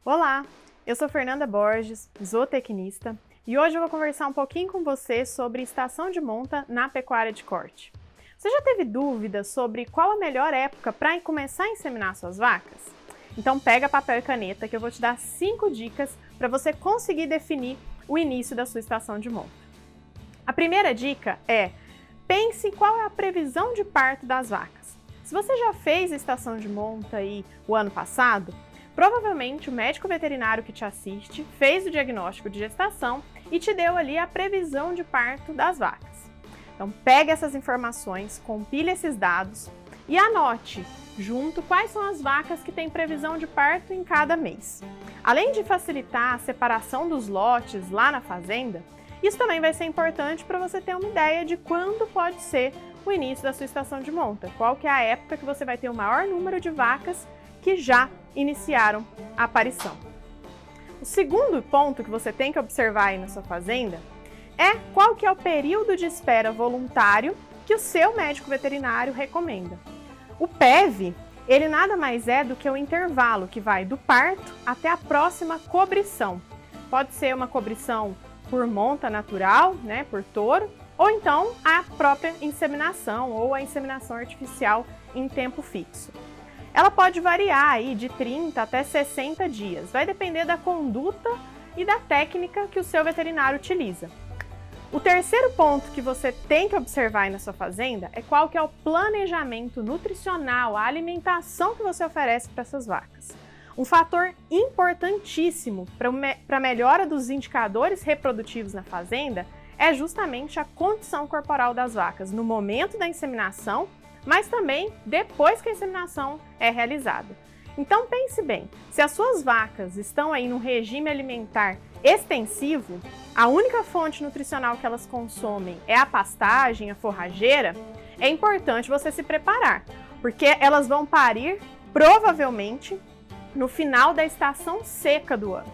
Olá, eu sou Fernanda Borges, zootecnista, e hoje eu vou conversar um pouquinho com você sobre estação de monta na pecuária de corte. Você já teve dúvidas sobre qual a melhor época para começar a inseminar suas vacas? Então pega papel e caneta que eu vou te dar 5 dicas para você conseguir definir o início da sua estação de monta. A primeira dica é: pense qual é a previsão de parto das vacas. Se você já fez a estação de monta aí o ano passado, provavelmente o médico veterinário que te assiste fez o diagnóstico de gestação e te deu ali a previsão de parto das vacas. Então pegue essas informações, compile esses dados e anote junto quais são as vacas que têm previsão de parto em cada mês. Além de facilitar a separação dos lotes lá na fazenda, isso também vai ser importante para você ter uma ideia de quando pode ser o início da sua estação de monta, qual que é a época que você vai ter o maior número de vacas que já iniciaram a aparição. O segundo ponto que você tem que observar aí na sua fazenda é qual que é o período de espera voluntário que o seu médico veterinário recomenda. O PEV, ele nada mais é do que o intervalo que vai do parto até a próxima cobrição. Pode ser uma cobrição por monta natural, né, por touro, ou então a própria inseminação ou a inseminação artificial em tempo fixo. Ela pode variar aí de 30 até 60 dias, vai depender da conduta e da técnica que o seu veterinário utiliza. O terceiro ponto que você tem que observar aí na sua fazenda é qual que é o planejamento nutricional, a alimentação que você oferece para essas vacas. Um fator importantíssimo para a melhora dos indicadores reprodutivos na fazenda é justamente a condição corporal das vacas no momento da inseminação, mas também depois que a inseminação é realizada. Então pense bem, se as suas vacas estão aí num regime alimentar extensivo, a única fonte nutricional que elas consomem é a pastagem, a forrageira, é importante você se preparar, porque elas vão parir provavelmente no final da estação seca do ano.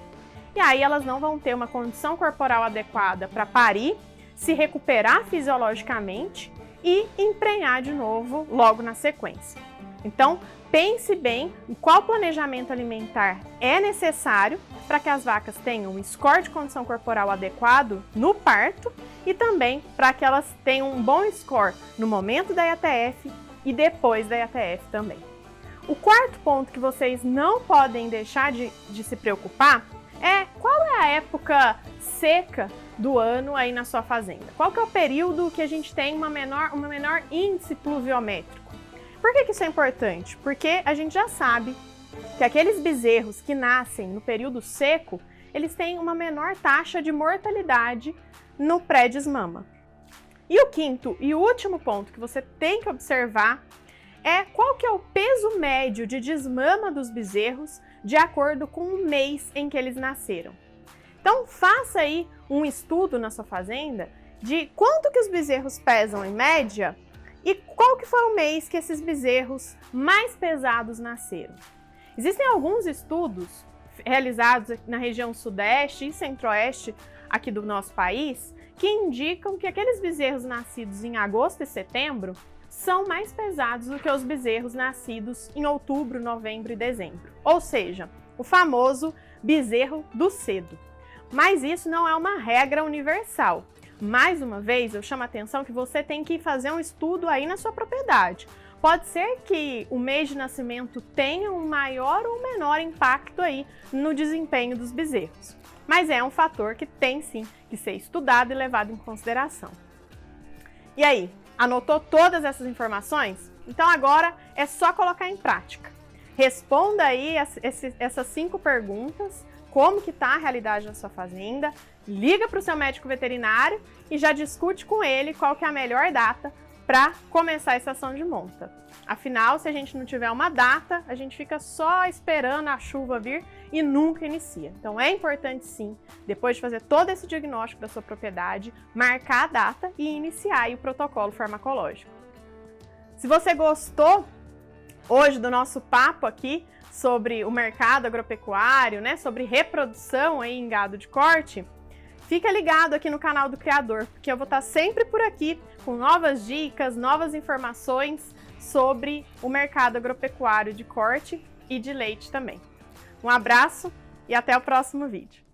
E aí elas não vão ter uma condição corporal adequada para parir, se recuperar fisiologicamente e emprenhar de novo logo na sequência. Então, pense bem em qual planejamento alimentar é necessário para que as vacas tenham um score de condição corporal adequado no parto e também para que elas tenham um bom score no momento da IATF e depois da IATF também. O quarto ponto que vocês não podem deixar de se preocupar é qual é a época seca do ano aí na sua fazenda. Qual que é o período que a gente tem uma menor índice pluviométrico? Por que isso é importante? Porque a gente já sabe que aqueles bezerros que nascem no período seco, eles têm uma menor taxa de mortalidade no pré-desmama. E o quinto e último ponto que você tem que observar é qual que é o peso médio de desmama dos bezerros de acordo com o mês em que eles nasceram. Então faça aí um estudo na sua fazenda de quanto que os bezerros pesam em média e qual que foi o mês que esses bezerros mais pesados nasceram. Existem alguns estudos realizados na região sudeste e centro-oeste aqui do nosso país que indicam que aqueles bezerros nascidos em agosto e setembro são mais pesados do que os bezerros nascidos em outubro, novembro e dezembro. Ou seja, o famoso bezerro do cedo. Mas isso não é uma regra universal. Mais uma vez, eu chamo a atenção que você tem que fazer um estudo aí na sua propriedade. Pode ser que o mês de nascimento tenha um maior ou menor impacto aí no desempenho dos bezerros. Mas é um fator que tem sim que ser estudado e levado em consideração. E aí, anotou todas essas informações? Então agora é só colocar em prática. Responda aí essas 5 perguntas. Como que está a realidade na sua fazenda, liga para o seu médico veterinário e já discute com ele qual que é a melhor data para começar a estação de monta. Afinal, se a gente não tiver uma data, a gente fica só esperando a chuva vir e nunca inicia. Então é importante sim, depois de fazer todo esse diagnóstico da sua propriedade, marcar a data e iniciar aí o protocolo farmacológico. Se você gostou hoje do nosso papo aqui sobre o mercado agropecuário, né, sobre reprodução aí em gado de corte, fica ligado aqui no canal do Criador, porque eu vou estar sempre por aqui com novas dicas, novas informações sobre o mercado agropecuário de corte e de leite também. Um abraço e até o próximo vídeo.